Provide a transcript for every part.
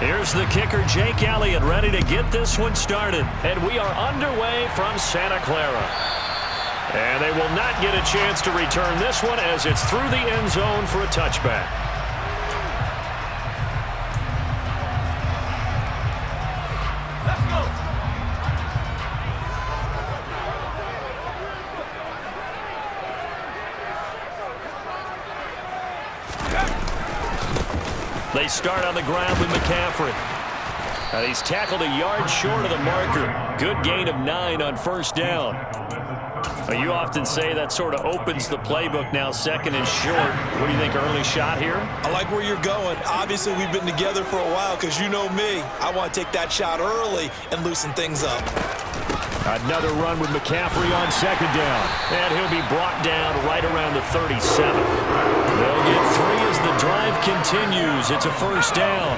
Here's the kicker, Jake Elliott, ready to get this one started. And we are underway from Santa Clara. And they will not get a chance to return this one as it's through the end zone for a touchback. Let's go. They start on the ground with McCaffrey. And he's tackled a yard short of the marker. Good gain of 9 on first down. You often say that sort of opens the playbook now, second and short. What do you think, early shot here? I like where you're going. Obviously, we've been together for a while because you know me. I want to take that shot early and loosen things up. Another run with McCaffrey on second down. And he'll be brought down right around the 37. They'll get 3 as the drive continues. It's a first down.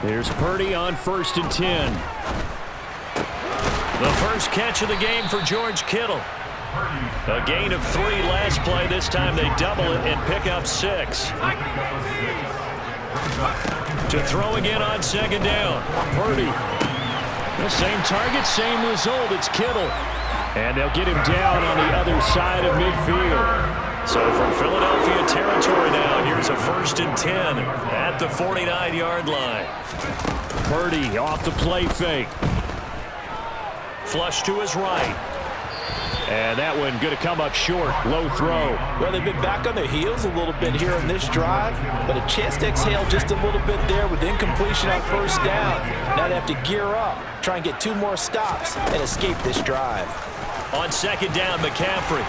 Here's Purdy on 1st and 10. The first catch of the game for George Kittle. A gain of 3 last play. This time they double it and pick up 6. To throw again on second down. Purdy. The same target, same result. It's Kittle. And they'll get him down on the other side of midfield. So from Philadelphia territory now, here's a 1st and 10 at the 49-yard line. Purdy off the play fake. Flush to his right. And that one going to come up short. Low throw. Well, they've been back on their heels a little bit here in this drive, but a chance to exhale just a little bit there with incompletion on first down. Now they have to gear up, try and get 2 more stops, and escape this drive. On second down, McCaffrey.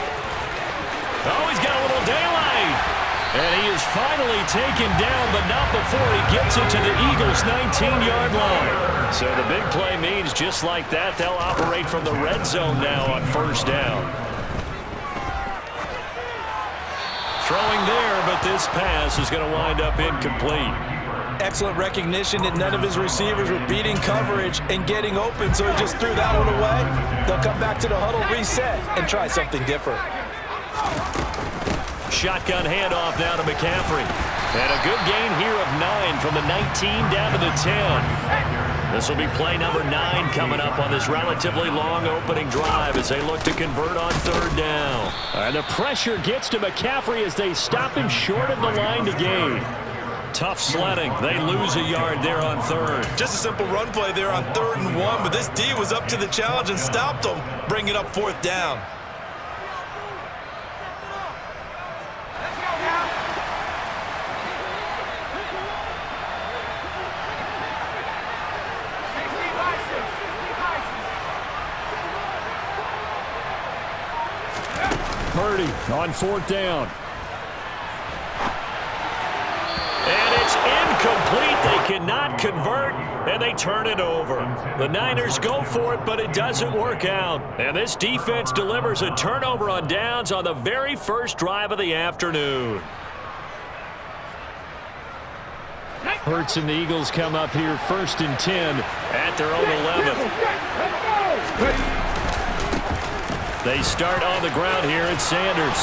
Oh, he's got a little daylight. And he is finally taken down, but not before he gets it to the Eagles' 19-yard line. So the big play means just like that, they'll operate from the red zone now on first down. Throwing there, but this pass is going to wind up incomplete. Excellent recognition that none of his receivers were beating coverage and getting open, so he just threw that one away. They'll come back to the huddle, reset, and try something different. Shotgun handoff now to McCaffrey. And a good gain here of 9 from the 19 down to the 10. This will be play number 9 coming up on this relatively long opening drive as they look to convert on third down. And the pressure gets to McCaffrey as they stop him short of the line to gain. Tough sledding. They lose a yard there on third. Just a simple run play there on 3rd and 1, but this D was up to the challenge and stopped them, bringing up 4th down. Purdy on 4th down. And it's incomplete. They cannot convert, and they turn it over. The Niners go for it, but it doesn't work out. And this defense delivers a turnover on downs on the very first drive of the afternoon. Hurts and the Eagles come up here 1st and 10 at their own 11. They start on the ground here at Sanders.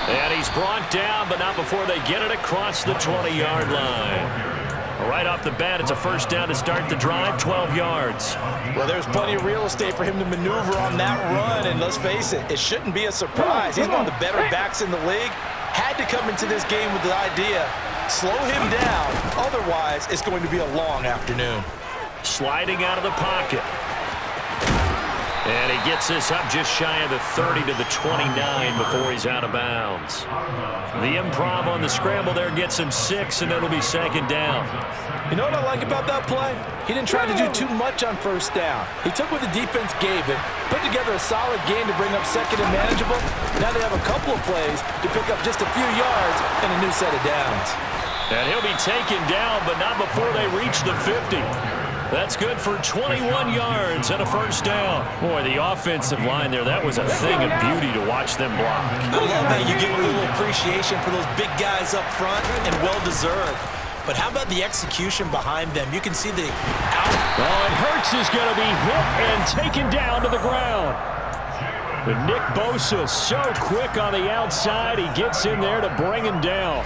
And he's brought down, but not before they get it across the 20-yard line. Right off the bat, it's a first down to start the drive, 12 yards. Well, there's plenty of real estate for him to maneuver on that run, and let's face it, it shouldn't be a surprise. He's one of the better backs in the league. Had to come into this game with the idea, slow him down, otherwise it's going to be a long afternoon. Sliding out of the pocket. And he gets this up just shy of the 30 to the 29 before he's out of bounds. The improv on the scramble there gets him 6, and it'll be second down. You know what I like about that play? He didn't try to do too much on first down. He took what the defense gave him, put together a solid game to bring up second and manageable. Now they have a couple of plays to pick up just a few yards and a new set of downs. And he'll be taken down, but not before they reach the 50. That's good for 21 yards and a first down. Boy, the offensive line there, that was a thing of beauty to watch them block. I love that you give a little appreciation for those big guys up front, and well-deserved. But how about the execution behind them? You can see the out. Oh, and Hurts is going to be hit and taken down to the ground. But Nick Bosa so quick on the outside. He gets in there to bring him down.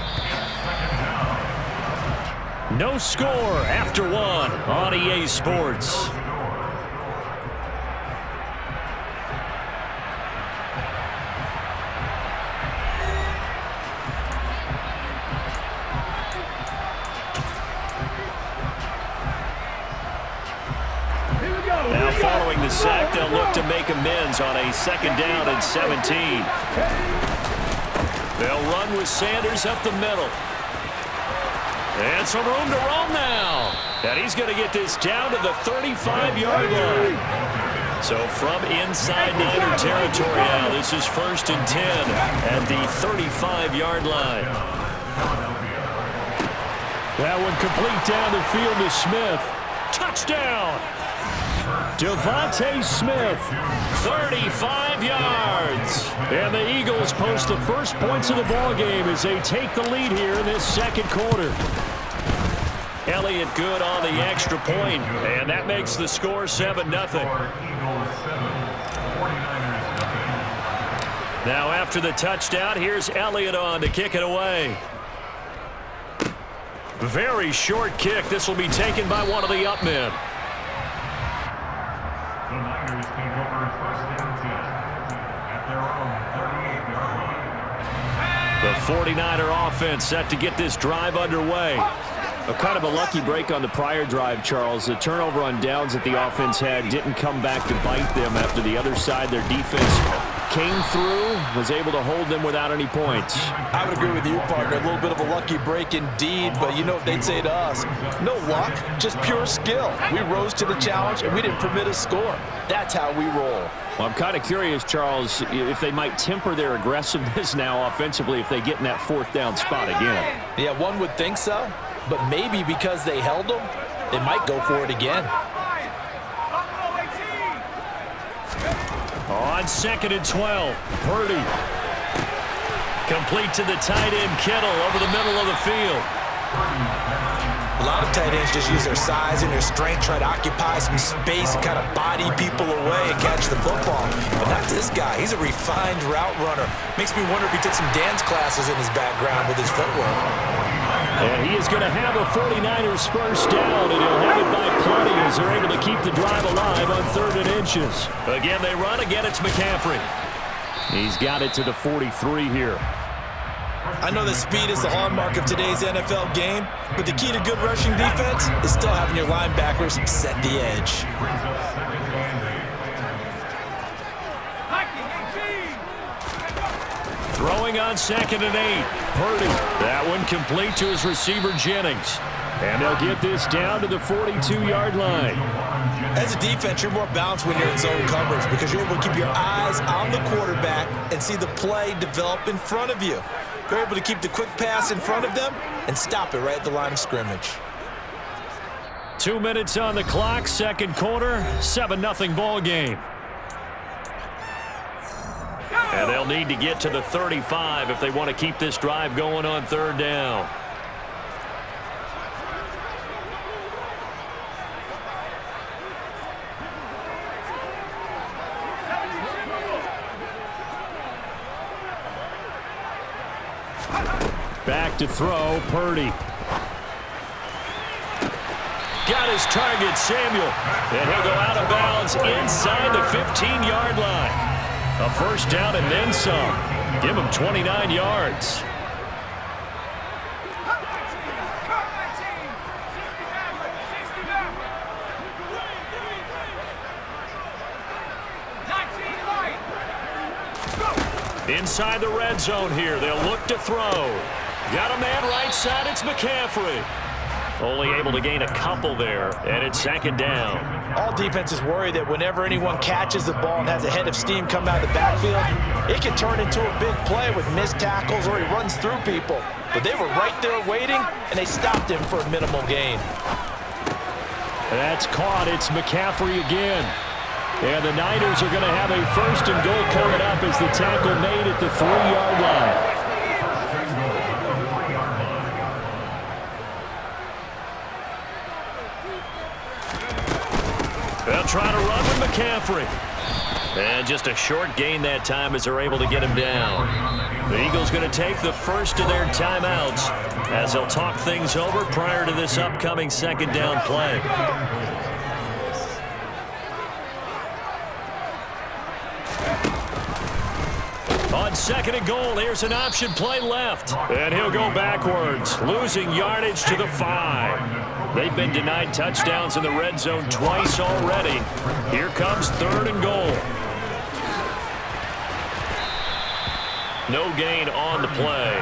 No score after one on EA Sports. Now following the sack, they'll look to make amends on a 2nd down and 17. They'll run with Sanders up the middle. And some room to roam now. And he's going to get this down to the 35-yard line. So from inside Niner territory now, this is 1st and 10 at the 35-yard line. That one complete down the field to Smith. Touchdown! Devontae Smith, 35 yards. And the Eagles post the first points of the ball game as they take the lead here in this 2nd quarter. Elliott good on the extra point, and that makes the score 7-0. Now after the touchdown, here's Elliott on to kick it away. Very short kick. This will be taken by one of the up men. The Niners take over 1st and 10 at their own 38-yard line. The 49er offense set to get this drive underway. Kind of a lucky break on the prior drive, Charles. The turnover on downs that the offense had didn't come back to bite them after the other side. Their defense came through, was able to hold them without any points. I would agree with you, partner. A little bit of a lucky break indeed, but you know what they'd say to us. No luck, just pure skill. We rose to the challenge, and we didn't permit a score. That's how we roll. Well, I'm kind of curious, Charles, if they might temper their aggressiveness now offensively if they get in that 4th down spot again. Yeah, one would think so, but maybe because they held them, they might go for it again. On 2nd and 12, Purdy. Complete to the tight end, Kittle, over the middle of the field. A lot of tight ends just use their size and their strength, try to occupy some space and kind of body people away and catch the football. But not this guy. He's a refined route runner. Makes me wonder if he took some dance classes in his background with his footwork. And he is going to have a 49ers first down, and he'll have it by plenty as they're able to keep the drive alive on 3rd and inches. Again, they run. Again, it's McCaffrey. He's got it to the 43 here. I know that speed is the hallmark of today's NFL game, but the key to good rushing defense is still having your linebackers set the edge. Throwing on 2nd and 8. Purdy. That one complete to his receiver, Jennings. And they'll get this down to the 42-yard line. As a defense, you're more balanced when you're in zone coverage because you're able to keep your eyes on the quarterback and see the play develop in front of you. You're able to keep the quick pass in front of them and stop it right at the line of scrimmage. 2 minutes on the clock, 2nd quarter, 7-0 ball game. And they'll need to get to the 35 if they want to keep this drive going on 3rd down. Back to throw, Purdy. Got his target, Samuel. And he'll go out of bounds inside the 15-yard line. A first down and then some. Give him 29 yards. Inside the red zone here. They'll look to throw. Got a man right side. It's McCaffrey. Only able to gain a couple there, and it's 2nd down. All defenses worry that whenever anyone catches the ball and has a head of steam come out of the backfield, it can turn into a big play with missed tackles or he runs through people. But they were right there waiting, and they stopped him for a minimal gain. That's caught. It's McCaffrey again. And the Niners are going to have a 1st and goal coming up as the tackle made at the 3-yard line. They'll try to run with McCaffrey. And just a short gain that time as they're able to get him down. The Eagles going to take the first of their timeouts as they'll talk things over prior to this upcoming second down play. On second and goal, here's an option play left. And he'll go backwards, losing yardage to the 5. They've been denied touchdowns in the red zone twice already. Here comes third and goal. No gain on the play.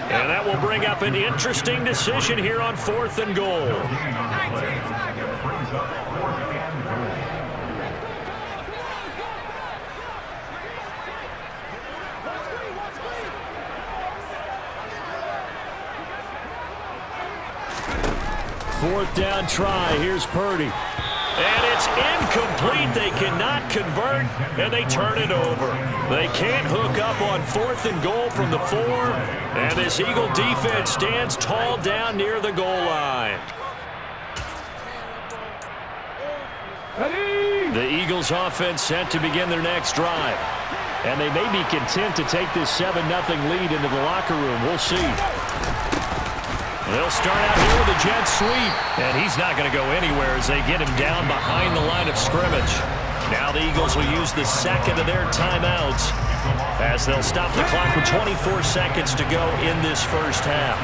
And that will bring up an interesting decision here on fourth and goal. Fourth down try. Here's Purdy. And it's incomplete. They cannot convert, and they turn it over. They can't hook up on fourth and goal from the 4, and this Eagle defense stands tall down near the goal line. The Eagles offense set to begin their next drive, and they may be content to take this 7-0 lead into the locker room. We'll see. They'll start out here with a jet sweep, and he's not going to go anywhere as they get him down behind the line of scrimmage. Now the Eagles will use the second of their timeouts as they'll stop the clock with 24 seconds to go in this first half.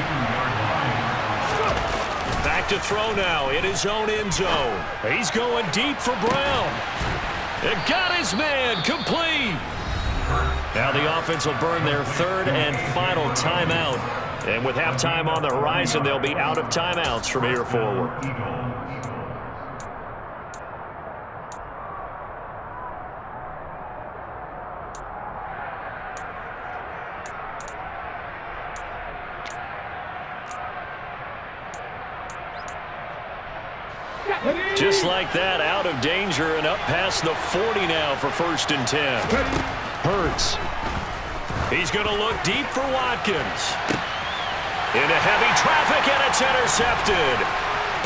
Back to throw now in his own end zone. He's going deep for Brown. It got his man complete. Now the offense will burn their third and final timeout. And with halftime on the horizon, they'll be out of timeouts from here forward. Just like that, out of danger and up past the 40 now for first and 10. Hurts. He's going to look deep for Watkins. Into heavy traffic, and it's intercepted.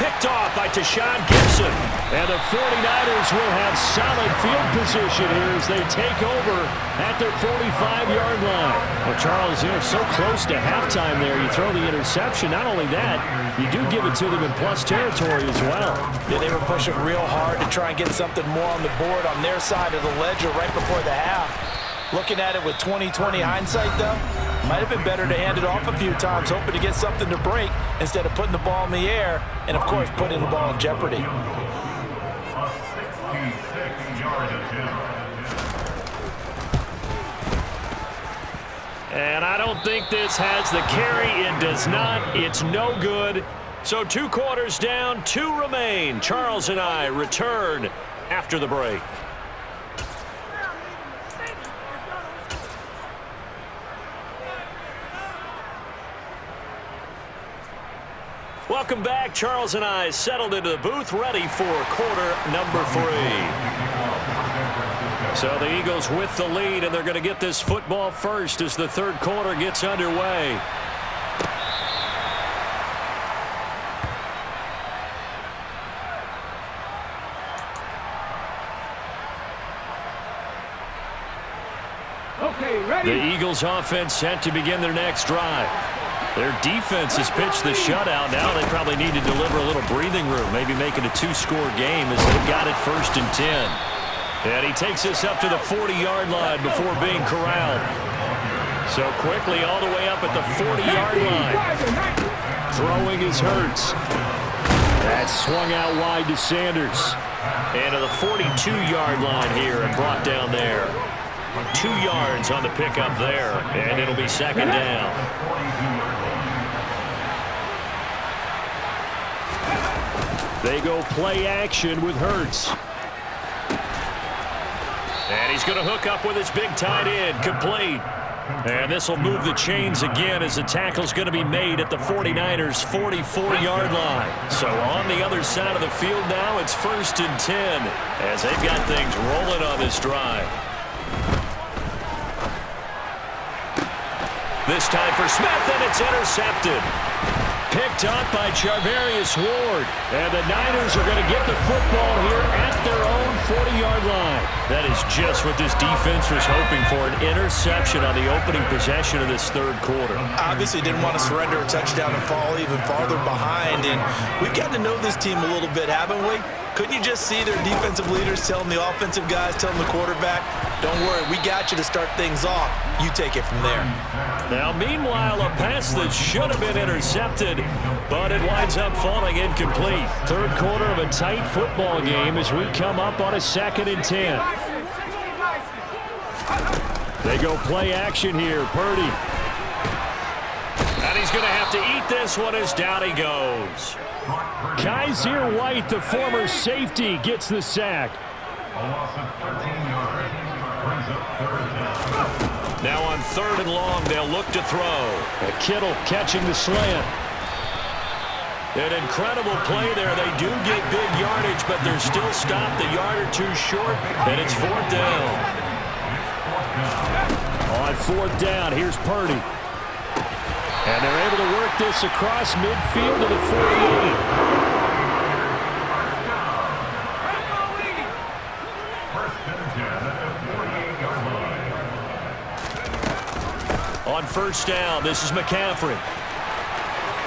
Picked off by Tashawn Gibson. And the 49ers will have solid field position here as they take over at their 45-yard line. Well, Charles, they're so close to halftime there. You throw the interception. Not only that, you do give it to them in plus territory as well. Yeah, they were pushing real hard to try and get something more on the board on their side of the ledger right before the half. Looking at it with 20/20 hindsight, though, might have been better to hand it off a few times, hoping to get something to break instead of putting the ball in the air and, of course, putting the ball in jeopardy. And I don't think this has the carry. It does not. It's no good. So 2 quarters down, 2 remain. Charles and I return after the break. Welcome back. Charles and I settled into the booth, ready for quarter number 3. So the Eagles with the lead, and they're going to get this football first as the third quarter gets underway. Okay, ready. The Eagles offense set to begin their next drive. Their defense has pitched the shutout. Now they probably need to deliver a little breathing room, maybe make it a 2-score game as they've got it first and 10. And he takes this up to the 40-yard line before being corralled. So quickly all the way up at the 40-yard line. Throwing is Hurts. That's swung out wide to Sanders. And to the 42-yard line here and brought down there. 2 yards on the pickup there, and it'll be second down. They go play action with Hurts. And he's going to hook up with his big tight end, complete. And this will move the chains again as the tackle's going to be made at the 49ers' 44-yard line. So on the other side of the field now, it's first and 10 as they've got things rolling on this drive. This time for Smith, and it's intercepted. Picked up by Charvarius Ward. And the Niners are going to get the football here at their own 40-yard line. That is just what this defense was hoping for, an interception on the opening possession of this third quarter. Obviously didn't want to surrender a touchdown and fall even farther behind. And we've gotten to know this team a little bit, haven't we? Couldn't you just see their defensive leaders telling the offensive guys, telling the quarterback, don't worry, we got you to start things off. You take it from there. Now, meanwhile, a pass that should have been intercepted, but it winds up falling incomplete. Third quarter of a tight football game as we come up on a 2nd and 10. They go play action here. Purdy. And he's going to have to eat this one as down he goes. Kaiser White, the former safety, gets the sack. A loss of 13 yards. Brings up 3rd down. Now on 3rd and long, they'll look to throw. Kittle catching the slant. An incredible play there. They do get big yardage, but they're still stopped a yard or two short, and it's 4th down. On 4th down, here's Purdy. And they're able to work this across midfield to the 48. On 1st down, this is McCaffrey.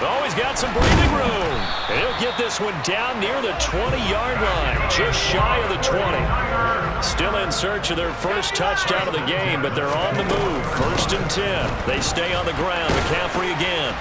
Oh, he's got some breathing room. And he'll get this one down near the 20-yard line, just shy of the 20. Still in search of their first touchdown of the game, but they're on the move. 1st and 10. They stay on the ground. McCaffrey again.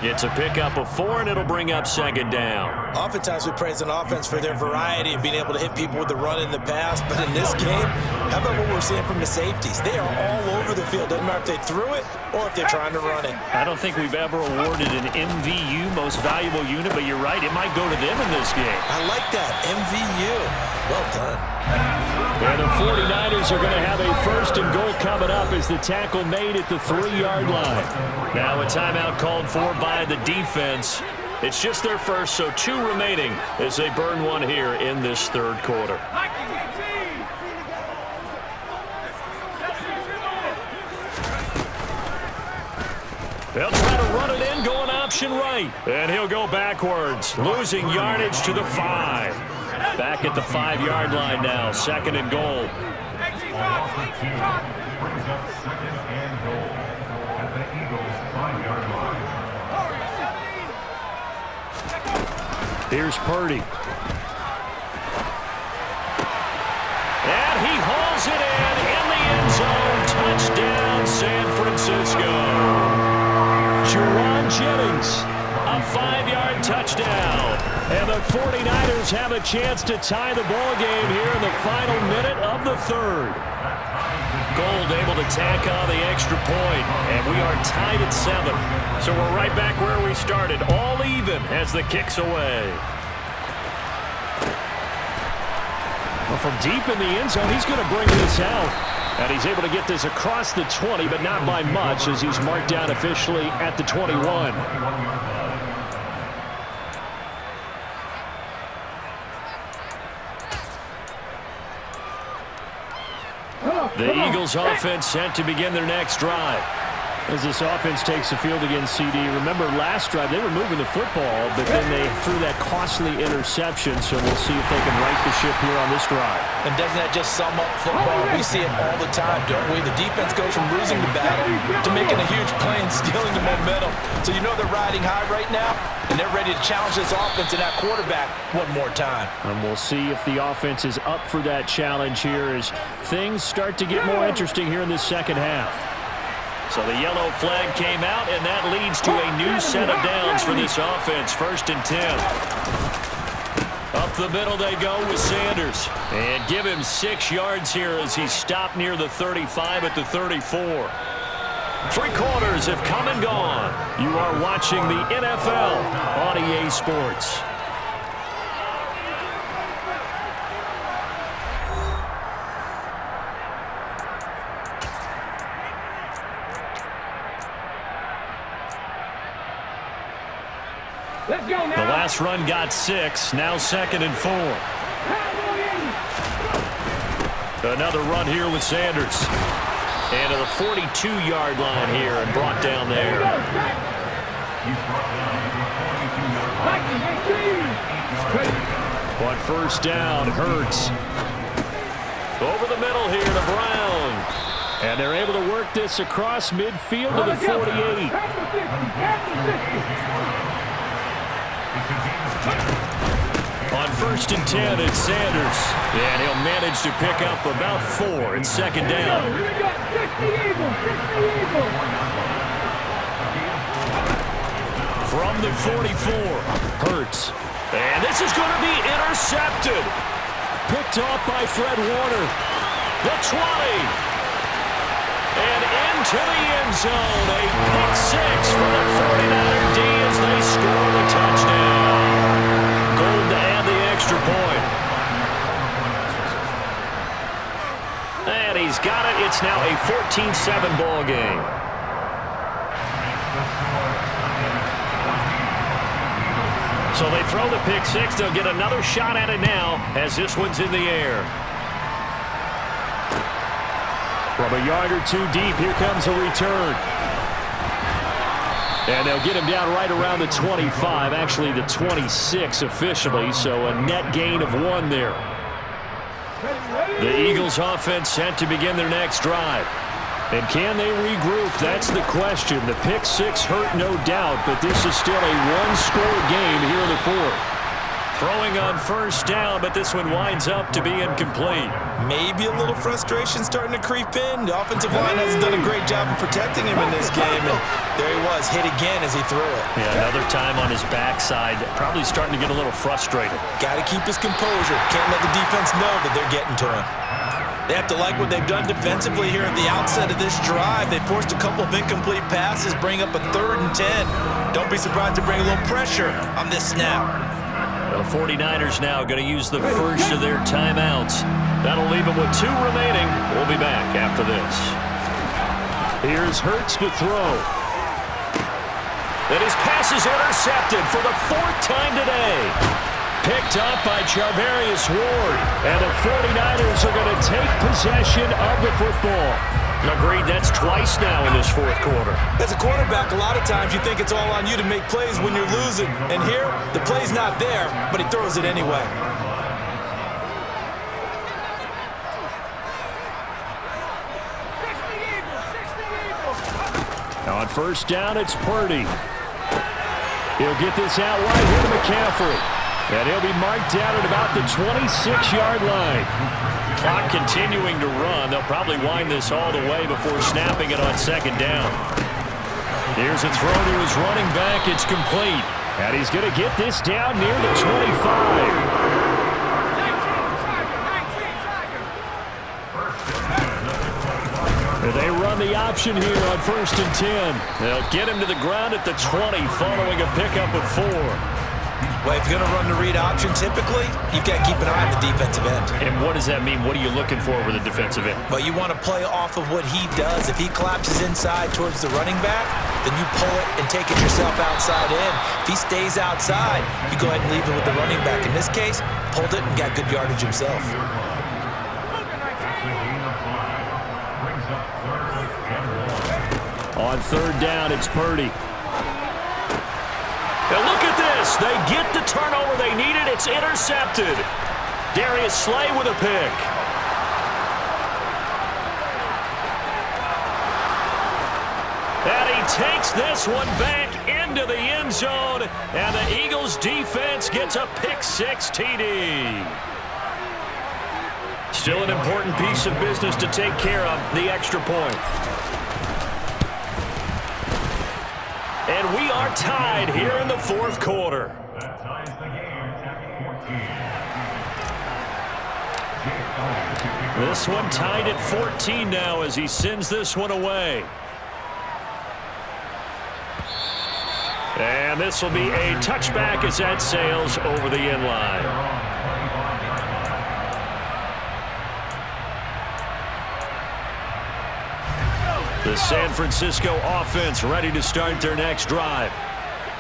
It's a pickup of 4, and it'll bring up 2nd down. Oftentimes we praise an offense for their variety of being able to hit people with the run in the pass, but in this game, how about what we're seeing from the safeties? They are all over the field. Doesn't matter if they threw it or if they're trying to run it. I don't think we've ever awarded an MVU, most valuable unit, but you're right, it might go to them in this game. I like that, MVU. Well done. And the 49ers are going to have a 1st and goal coming up as the tackle made at the 3-yard line. Now a timeout called for by the defense. It's just their first, so 2 remaining as they burn one here in this 3rd quarter. They'll try to run it in, going option right. And he'll go backwards, losing yardage to the 5. Back at the 5-yard line now, 2nd and goal. Brings up 2nd and goal at the Eagles' 5-yard line. Here's Purdy. And he hauls it in the end zone. Touchdown, San Francisco. Jerron Jennings, a 5-yard touchdown. And the 49ers have a chance to tie the ball game here in the final minute of the 3rd. Gold able to tack on the extra point, and we are tied at 7. So we're right back where we started, all even as the kick's away. Well, from deep in the end zone, he's going to bring this out. And he's able to get this across the 20, but not by much, as he's marked down officially at the 21. The Eagles offense set to begin their next drive. As this offense takes the field against CD. Remember, last drive, they were moving the football, but then they threw that costly interception, so we'll see if they can right the ship here on this drive. And doesn't that just sum up football? We see it all the time, don't we? The defense goes from losing the battle to making a huge play and stealing the momentum. So you know they're riding high right now, and they're ready to challenge this offense and that quarterback one more time. And we'll see if the offense is up for that challenge here as things start to get more interesting here in this 2nd half. So the yellow flag came out, and that leads to a new set of downs for this offense. 1st and 10. Up the middle they go with Sanders. And give him 6 yards here as he's stopped near the 35 at the 34. 3 quarters have come and gone. You are watching the NFL on EA Sports. Let's go now. The last run got 6, now 2nd and 4. Another run here with Sanders. And to the 42-yard line here and brought down there. He's brought down for 42 yards. On first down, Hurts. Over the middle here to Brown. And they're able to work this across midfield to the 48. On first and 10, it's Sanders. And he'll manage to pick up about 4. It's second down. From the 44, Hurts. And this is going to be intercepted. Picked off by Fred Warner. The 20. And into the end zone. A pick 6 for the 49er D as they score the touchdown. Gold to add the extra point. And he's got it. It's now a 14-7 ball game. So they throw the pick 6. They'll get another shot at it now as this one's in the air. From a yard or two deep, here comes a return. And they'll get him down right around the 25, actually the 26 officially, so a net gain of 1 there. The Eagles offense set to begin their next drive. And can they regroup? That's the question. The pick 6 hurt, no doubt, but this is still a one-score game here in the 4th. Throwing on first down, but this one winds up to be incomplete. Maybe a little frustration starting to creep in. The offensive line hasn't done a great job of protecting him in this game, and there he was, hit again as he threw it. Yeah, another time on his backside, probably starting to get a little frustrated. Got to keep his composure. Can't let the defense know that they're getting to him. They have to like what they've done defensively here at the outset of this drive. They forced a couple of incomplete passes, bring up a 3rd and 10. Don't be surprised to bring a little pressure on this snap. The 49ers now going to use the first of their timeouts. That'll leave them with 2 remaining. We'll be back after this. Here's Hurts to throw. And his pass is intercepted for the 4th time today. Picked up by Charvarius Ward. And the 49ers are going to take possession of the football. Agreed, that's twice now in this 4th quarter. As a quarterback, a lot of times you think it's all on you to make plays when you're losing. And here, the play's not there, but he throws it anyway. Now on first down, it's Purdy. He'll get this out right here to McCaffrey. And he'll be marked down at about the 26-yard line. Clock continuing to run. They'll probably wind this all the way before snapping it on second down. Here's a throw to his running back. It's complete. And he's going to get this down near the 25. They run the option here on first and 10. They'll get him to the ground at the 20 following a pickup of 4. Well, if you're going to run the read option, typically, you've got to keep an eye on the defensive end. And what does that mean? What are you looking for with a defensive end? Well, you want to play off of what he does. If he collapses inside towards the running back, then you pull it and take it yourself outside in. If he stays outside, you go ahead and leave it with the running back. In this case, pulled it and got good yardage himself. On third down, it's Purdy. Now look at this. They get the turnover they needed. It's intercepted. Darius Slay with a pick. And he takes this one back into the end zone. And the Eagles defense gets a pick 6 TD. Still an important piece of business to take care of, the extra point. And we are tied here in the 4th quarter. That ties the game at 14. This one tied at 14 now as he sends this one away. And this will be a touchback as that sails over the end line. The San Francisco offense ready to start their next drive.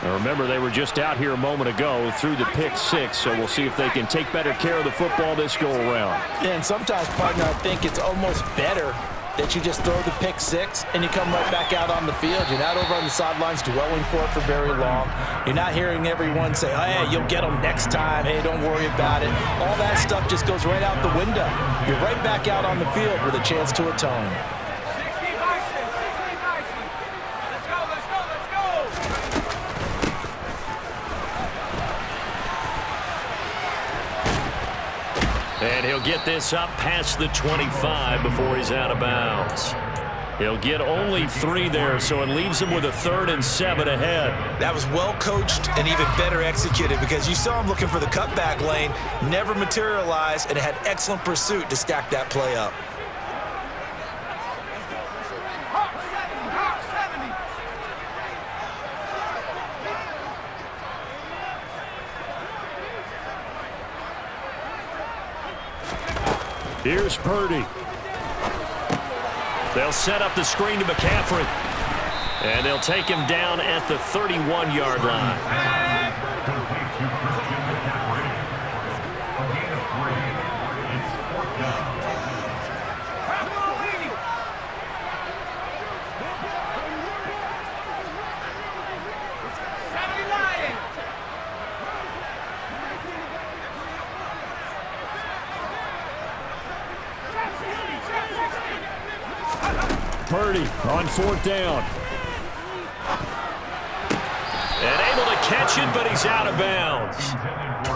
Now remember, they were just out here a moment ago through the pick six, so we'll see if they can take better care of the football this go-around. Yeah, and sometimes, partner, I think it's almost better that you just throw the pick six and you come right back out on the field. You're not over on the sidelines dwelling for it for very long. You're not hearing everyone say, oh, yeah, you'll get them next time. Hey, don't worry about it. All that stuff just goes right out the window. You're right back out on the field with a chance to atone. And he'll get this up past the 25 before he's out of bounds. He'll get only 3 there, so it leaves him with a 3rd and 7 ahead. That was well coached and even better executed because you saw him looking for the cutback lane, never materialized, and had excellent pursuit to stack that play up. Here's Purdy. They'll set up the screen to McCaffrey. And they'll take him down at the 31-yard line. Purdy on 4th down. And able to catch it, but he's out of bounds.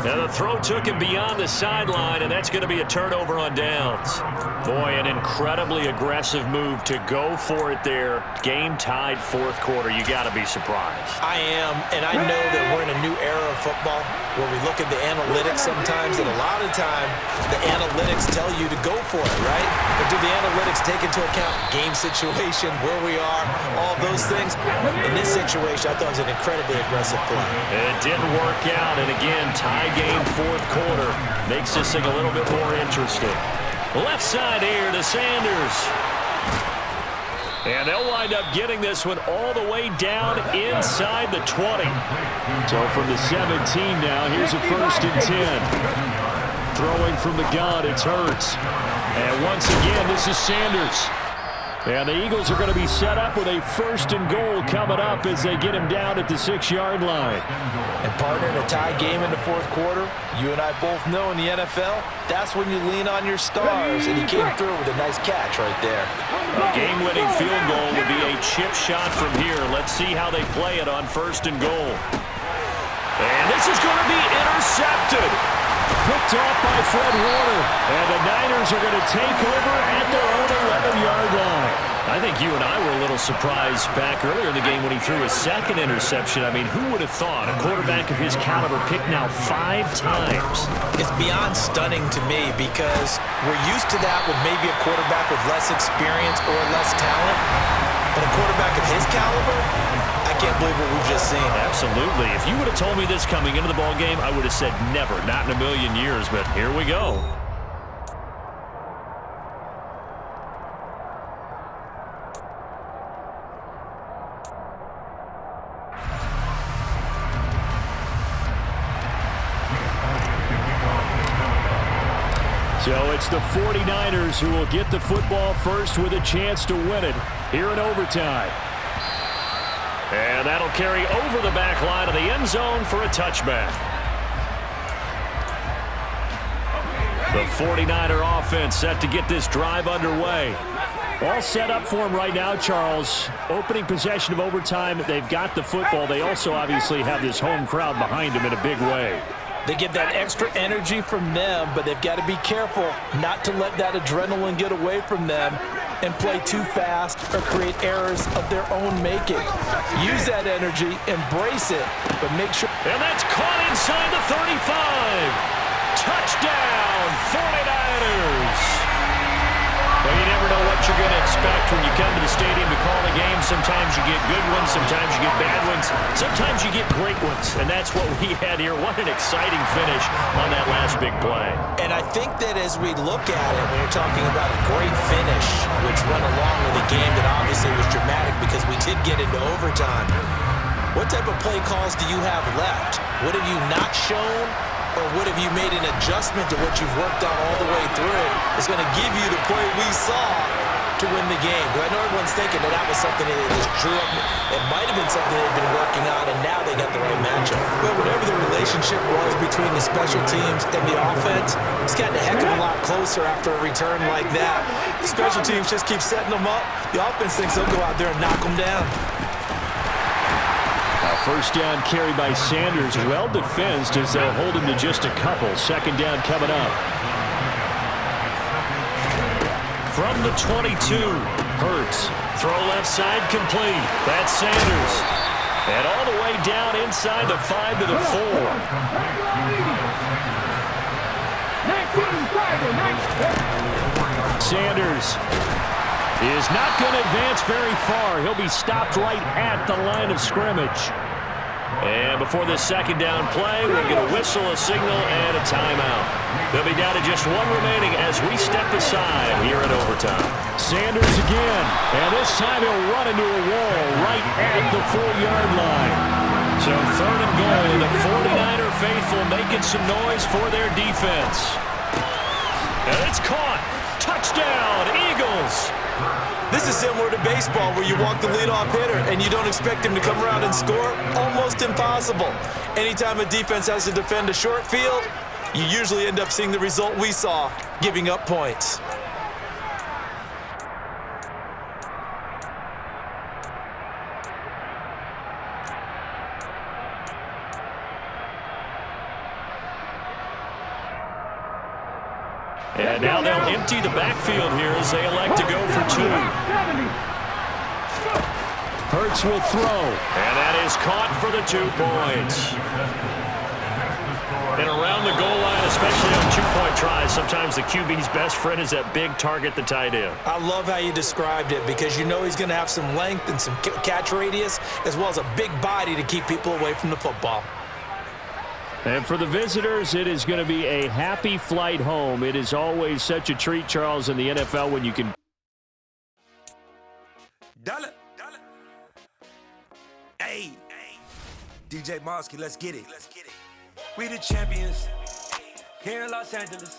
Now the throw took him beyond the sideline, and that's going to be a turnover on downs. Boy, an incredibly aggressive move to go for it there. Game tied 4th quarter. You got to be surprised. I am, and I know that we're in a new era of football where we look at the analytics sometimes, and a lot of time the analytics tell you to go for it, right? But do the analytics take into account game situation, where we are, all those things? In this situation, I thought it was an incredibly aggressive play. It didn't work out, and again, tie game 4th quarter makes this thing a little bit more interesting. Left side here to Sanders. And they'll wind up getting this one all the way down inside the 20. So from the 17 now, here's a 1st and 10. Throwing from the gun, it's Hurts. And once again, this is Sanders. And the Eagles are going to be set up with a 1st and goal coming up as they get him down at the 6-yard line. And partner, in a tie game in the 4th quarter, you and I both know in the NFL, that's when you lean on your stars, and he came through with a nice catch right there. A game-winning field goal would be a chip shot from here. Let's see how they play it on 1st and goal. And this is going to be intercepted. Picked off by Fred Warner. And the Niners are going to take over at their own 11-yard line. I think you and I were a little surprised back earlier in the game when he threw his 2nd interception. I mean, who would have thought a quarterback of his caliber picked now 5 times? It's beyond stunning to me because we're used to that with maybe a quarterback with less experience or less talent. But a quarterback of his caliber, I can't believe what we've just seen. Absolutely. If you would have told me this coming into the ball game, I would have said never, not in a million years. But here we go. So it's the 49ers who will get the football first with a chance to win it here in overtime. And that'll carry over the back line of the end zone for a touchback. The 49er offense set to get this drive underway. All set up for him right now, Charles. Opening possession of overtime, they've got the football. They also obviously have this home crowd behind them in a big way. They get that extra energy from them, but they've got to be careful not to let that adrenaline get away from them and play too fast or create errors of their own making. Use that energy, embrace it, but make sure. And that's caught inside the 35. Touchdown, 49ers. Well, you never know what you're going to expect when you come to the stadium to call a game. Sometimes you get good ones, sometimes you get bad ones, sometimes you get great ones, and that's what we had here. What an exciting finish on that last big play. And I think that as we look at it, when you're talking about a great finish, which went along with a game that obviously was dramatic because we did get into overtime, What type of play calls do you have left? What have you not shown, or what have you made an adjustment to what you've worked on all the way through? It's going to give you the play we saw to win the game. Because I know everyone's thinking that was something that they just drew up. It might have been something they've been working on, and now they got the right matchup. But whatever the relationship was between the special teams and the offense, it's gotten a heck of a lot closer after a return like that. The special teams just keep setting them up. The offense thinks they'll go out there and knock them down. First down carry by Sanders, well defensed as they'll hold him to just a couple. Second down coming up. From the 22, Hurts. Throw left side complete. That's Sanders. And all the way down inside the 5 to the 4. Sanders is not going to advance very far. He'll be stopped right at the line of scrimmage. And before this second down play, we'll get a whistle, a signal, and a timeout. They'll be down to just one remaining as we step aside here in overtime. Sanders again, and this time he'll run into a wall right at the 4-yard line. So third and goal, and the 49er faithful making some noise for their defense. And it's caught. Touchdown, Eagles. This is similar to baseball where you walk the leadoff hitter and you don't expect him to come around and score. Almost impossible. Anytime a defense has to defend a short field, you usually end up seeing the result we saw, giving up points. And now they'll empty the backfield here as they elect to go for 2. Hurts will throw. And that is caught for the 2 points. And around the goal line, especially on 2-point tries, sometimes the QB's best friend is that big target, the tight end. I love how you described it because you know he's going to have some length and some catch radius as well as a big body to keep people away from the football. And for the visitors, it is going to be a happy flight home. It is always such a treat, Charles, in the NFL when you can. Dollar. Hey, DJ Mosky, let's get it. We the champions here in Los Angeles.